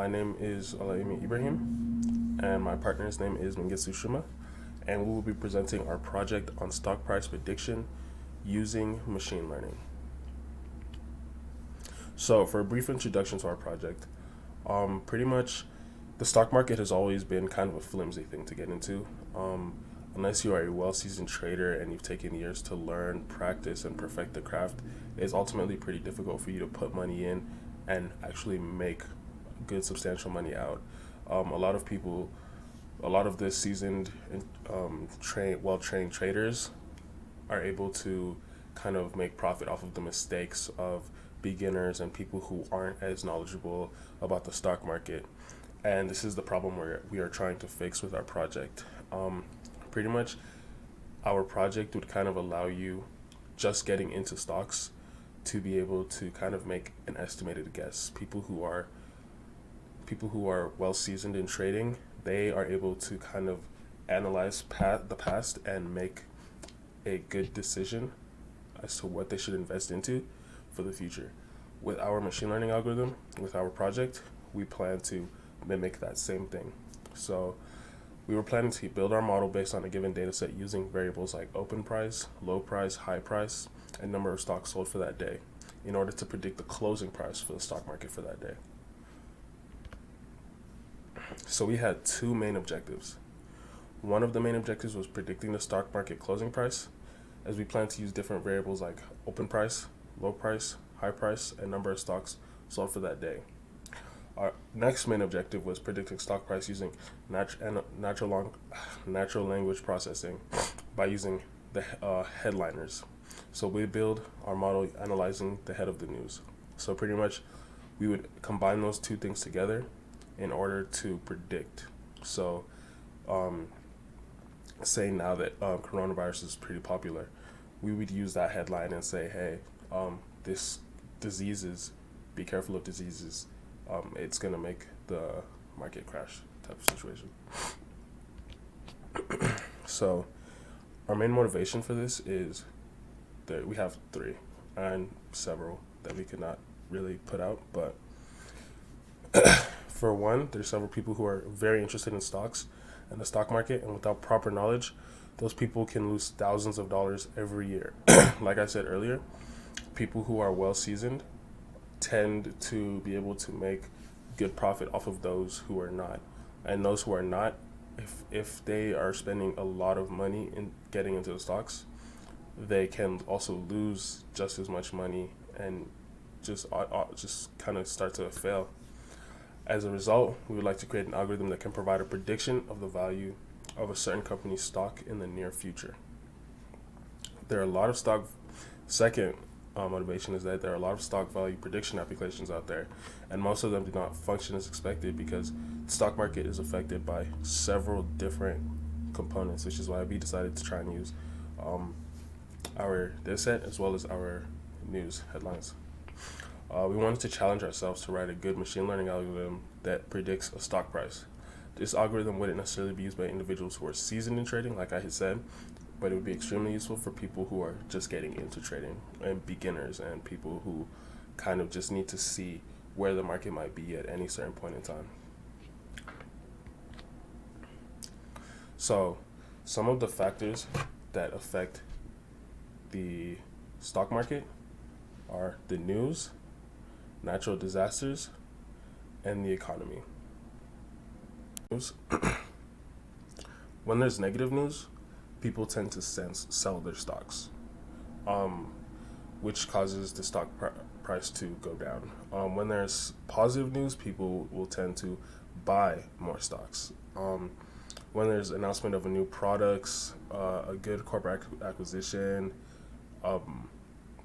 My name is Olaimi Ibrahim, and my partner's name is Mingetsu Shuma, and we will be presenting our project on stock price prediction using machine learning. So, for a brief introduction to our project, pretty much the stock market has always been kind of a flimsy thing to get into. Unless you are a well seasoned trader and you've taken years to learn, practice, and perfect the craft, it's ultimately pretty difficult for you to put money in and actually make good, substantial money out. A lot of the seasoned, well trained traders are able to kind of make profit off of the mistakes of beginners and people who aren't as knowledgeable about the stock market. And this is the problem where we are trying to fix with our project. Pretty much, our project would kind of allow you, just getting into stocks, to be able to kind of make an estimated guess. People who are well seasoned in trading, they are able to kind of analyze the past and make a good decision as to what they should invest into for the future. With our machine learning algorithm, with our project, we plan to mimic that same thing. So we were planning to build our model based on a given data set using variables like open price, low price, high price, and number of stocks sold for that day in order to predict the closing price for the stock market for that day. So we had two main objectives. One of the main objectives was predicting the stock market closing price, as we plan to use different variables like open price, low price, high price, and number of stocks sold for that day. Our next main objective was predicting stock price using natural language processing by using the headliners. So we build our model analyzing the head of the news. So pretty much we would combine those two things together in order to predict. So say now that coronavirus is pretty popular, we would use that headline and say, hey, this diseases, be careful of diseases. It's going to make the market crash type of situation. So our main motivation for this is that we have three and several that we could not really put out. But for one, there's several people who are very interested in stocks and the stock market, and without proper knowledge, those people can lose thousands of dollars every year. Like I said earlier, people who are well seasoned tend to be able to make good profit off of those who are not. And those who are not, if they are spending a lot of money in getting into the stocks, they can also lose just as much money and just kind of start to fail. As a result, we would like to create an algorithm that can provide a prediction of the value of a certain company's stock in the near future. There are a lot of second motivation is that there are a lot of stock value prediction applications out there, and most of them do not function as expected because the stock market is affected by several different components, which is why we decided to try and use our data set as well as our news headlines. We wanted to challenge ourselves to write a good machine learning algorithm that predicts a stock price. This algorithm wouldn't necessarily be used by individuals who are seasoned in trading, like I had said, but it would be extremely useful for people who are just getting into trading and beginners and people who kind of just need to see where the market might be at any certain point in time. So, some of the factors that affect the stock market are the news, natural disasters, and the economy. When there's negative news, people tend to sell their stocks, which causes the stock price to go down. When there's positive news, people will tend to buy more stocks. When there's announcement of a new products, a good corporate acquisition,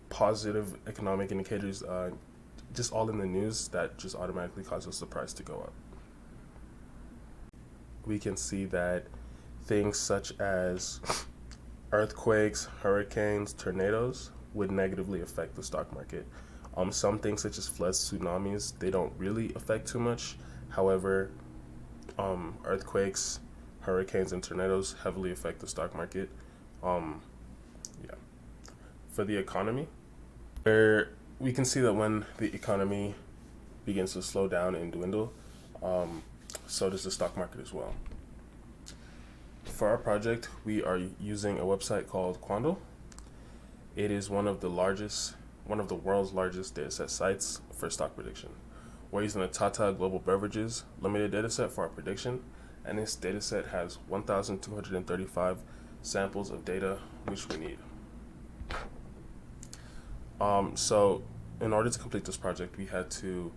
positive economic indicators, just all in the news, that just automatically causes the price to go up. We can see that things such as earthquakes, hurricanes, tornadoes would negatively affect the stock market. Some things such as floods, tsunamis, they don't really affect too much. However, earthquakes, hurricanes, and tornadoes heavily affect the stock market. For the economy, we can see that when the economy begins to slow down and dwindle, So does the stock market as well. For our project, we are using a website called Quandl. It is one of the world's largest dataset sites for stock prediction. We're using the Tata Global Beverages limited dataset for our prediction, and this dataset has 1,235 samples of data which we need. So in order to complete this project, we had to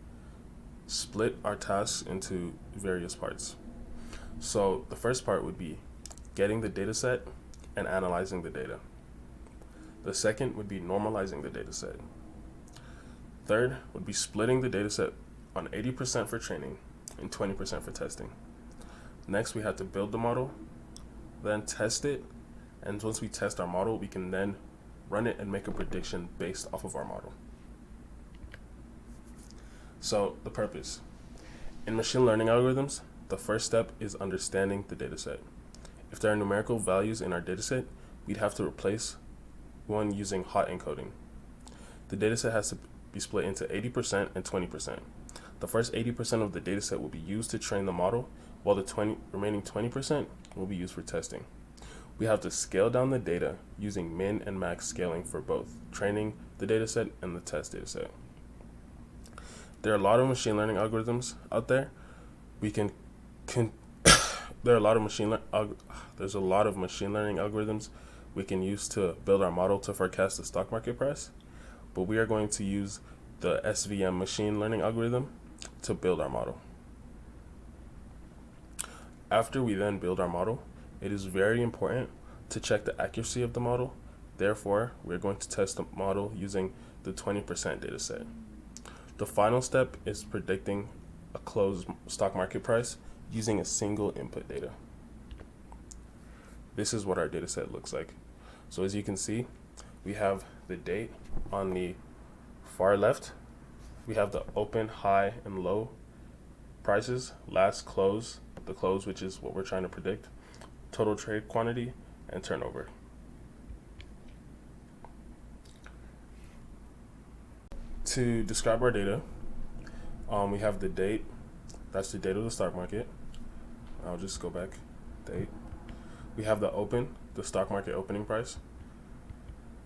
split our tasks into various parts. So the first part would be getting the dataset and analyzing the data. The second would be normalizing the dataset. Third would be splitting the dataset on 80% for training and 20% for testing. Next, we had to build the model, then test it, and once we test our model, we can then run it and make a prediction based off of our model. So, the purpose. In machine learning algorithms, the first step is understanding the dataset. If there are numerical values in our dataset, we'd have to replace one using hot encoding. The dataset has to be split into 80% and 20%. The first 80% of the dataset will be used to train the model, while the remaining 20% will be used for testing. We have to scale down the data using min and max scaling for both training the dataset and the test dataset. There are a lot of machine learning algorithms out there. There's a lot of machine learning algorithms we can use to build our model to forecast the stock market price, but we are going to use the SVM machine learning algorithm to build our model. After we then build our model, it is very important to check the accuracy of the model. Therefore, we're going to test the model using the 20% dataset. The final step is predicting a closed stock market price using a single input data. This is what our dataset looks like. So as you can see, we have the date on the far left. We have the open, high, and low prices, last close, the close, which is what we're trying to predict, total trade quantity, and turnover. To describe our data, we have the date. That's the date of the stock market. I'll just go back. Date. We have the open, the stock market opening price.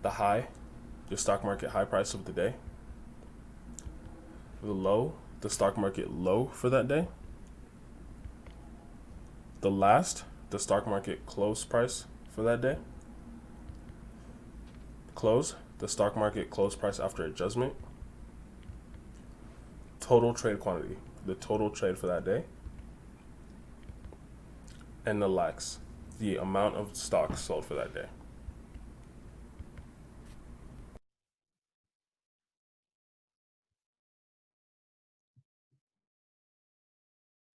The high, the stock market high price of the day. The low, the stock market low for that day. The last, the stock market close price for that day. Close, the stock market close price after adjustment. Total trade quantity, the total trade for that day. And the lax, the amount of stock sold for that day.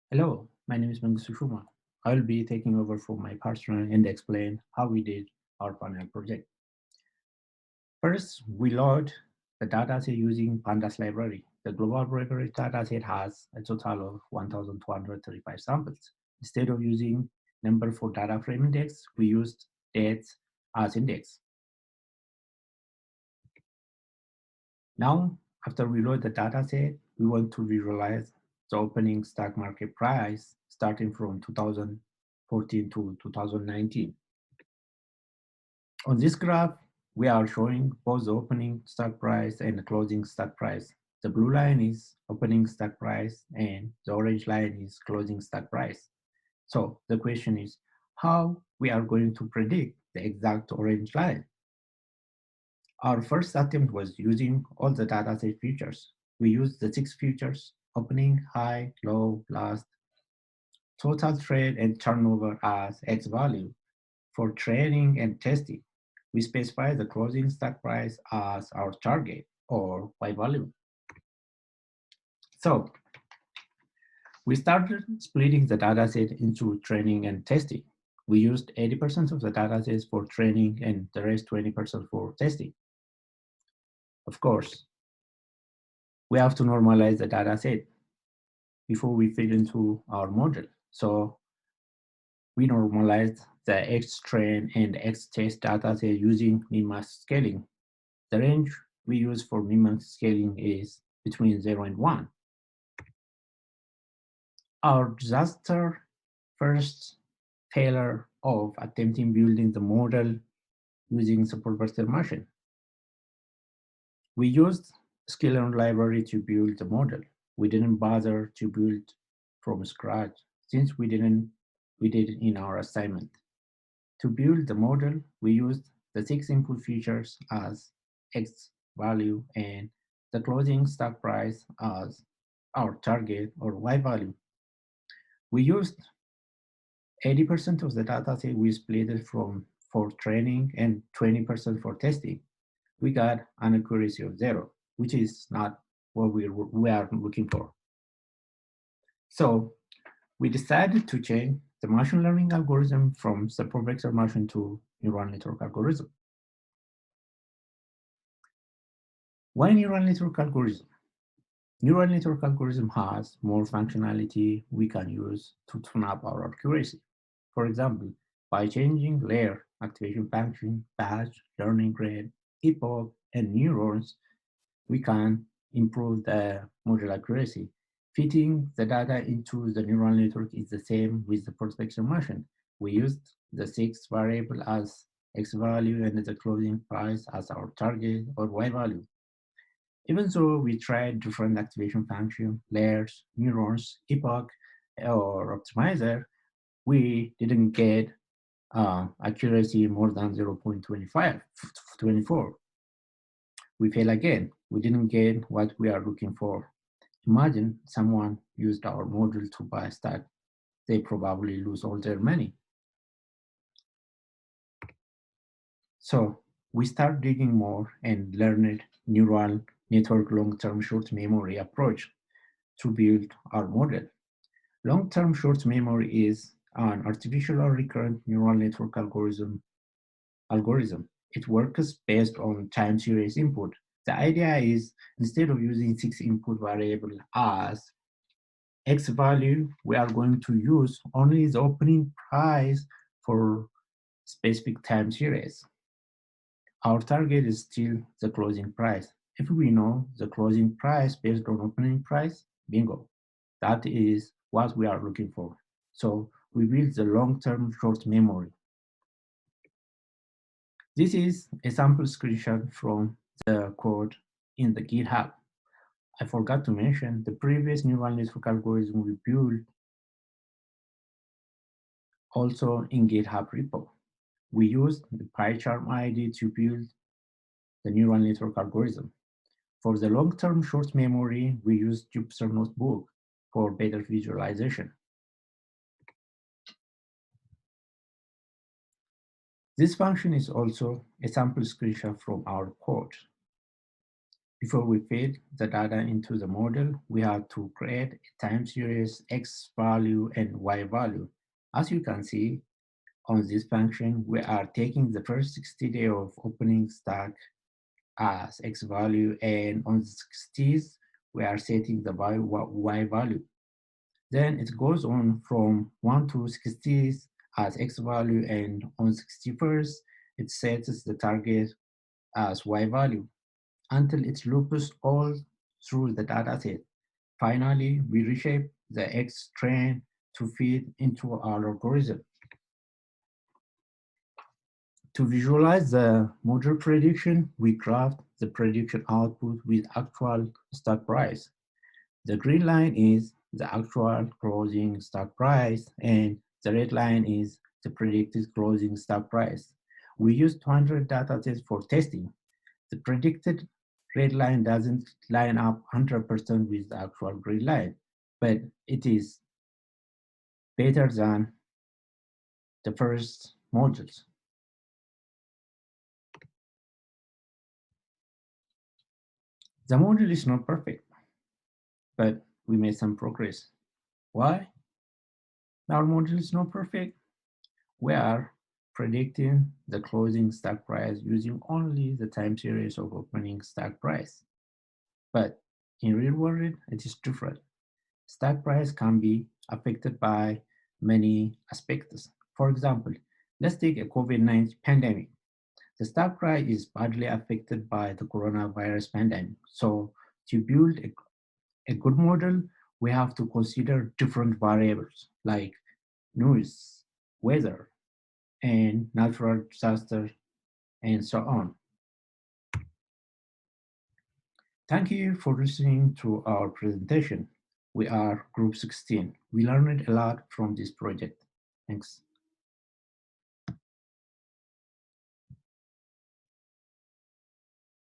Hello, my name is Mangusu Shuma. I will be taking over from my partner and explain how we did our panel project. First, we load the dataset using Pandas library. The global library dataset has a total of 1,235 samples. Instead of using number for data frame index, we used dates as index. Now, after we load the dataset, we want to visualize the opening stock market price starting from 2014 to 2019. On this graph, we are showing both the opening stock price and the closing stock price. The blue line is opening stock price and the orange line is closing stock price. So the question is how we are going to predict the exact orange line. Our first attempt was using all the dataset features. We used the 6 features: opening, high, low, last, total trade, and turnover as X value. For training and testing, we specify the closing stock price as our target or Y value. So we started splitting the dataset into training and testing. We used 80% of the datasets for training and the rest 20% for testing. Of course, we have to normalize the dataset before we fit into our model. So we normalized the X-train and X-test dataset using min-max scaling. The range we use for min-max scaling is between 0 and 1. Our disaster first failure of attempting building the model using support vector machine. We used sklearn library to build the model. We didn't bother to build from scratch since we did it in our assignment. To build the model, we used the 6 input features as X value and the closing stock price as our target or Y value. We used 80% of the data set we split it from for training and 20% for testing. We got an accuracy of 0, which is not what we are looking for. So we decided to change the machine learning algorithm from support vector machine to neural network algorithm. Why neural network algorithm? Neural network algorithm has more functionality we can use to tune up our accuracy. For example, by changing layer, activation function, batch, learning rate, epoch, and neurons, we can improve the model accuracy. Fitting the data into the neural network is the same with the prospection machine. We used the 6 variable as X value and the closing price as our target or Y value. Even though we tried different activation functions, layers, neurons, epoch, or optimizer, we didn't get accuracy more than 0.25, 24. We fail again. We didn't get what we are looking for. Imagine someone used our model to buy stock. They probably lose all their money. So we start digging more and learned neural network long-term short memory approach to build our model. Long-term short memory is an artificial or recurrent neural network algorithm. It works based on time series input. The idea is instead of using 6 input variable as X value, we are going to use only the opening price for specific time series. Our target is still the closing price. If we know the closing price based on opening price, bingo, that is what we are looking for. So we build the long-term short memory. This is a sample screenshot from the code in the GitHub. I forgot to mention the previous neural network algorithm we built also in GitHub repo. We used the PyCharm ID to build the neural network algorithm. For the long-term short memory, we used Jupyter Notebook for better visualization. This function is also a sample screenshot from our code. Before we feed the data into the model, we have to create a time series X value and Y value. As you can see on this function, we are taking the first 60 days of opening stock as X value, and on the 60s, we are setting the Y value. Then it goes on from 1 to 60s as X value, and on 61st, it sets the target as Y value until it loops all through the dataset. Finally, we reshape the X trend to feed into our algorithm. To visualize the model prediction, we graph the prediction output with actual stock price. The green line is the actual closing stock price, and the red line is the predicted closing stock price. We use 200 datasets for testing. The predicted red line doesn't line up 100% with the actual green line, but it is better than the first models. The model is not perfect, but we made some progress. Why? Our model is not perfect. We are predicting the closing stock price using only the time series of opening stock price. But in real world, it is different. Stock price can be affected by many aspects. For example, let's take a COVID-19 pandemic. The stock price is badly affected by the coronavirus pandemic. So to build a good model, we have to consider different variables like news, weather, and natural disasters, and so on. Thank you for listening to our presentation. We are Group 16. We learned a lot from this project. Thanks.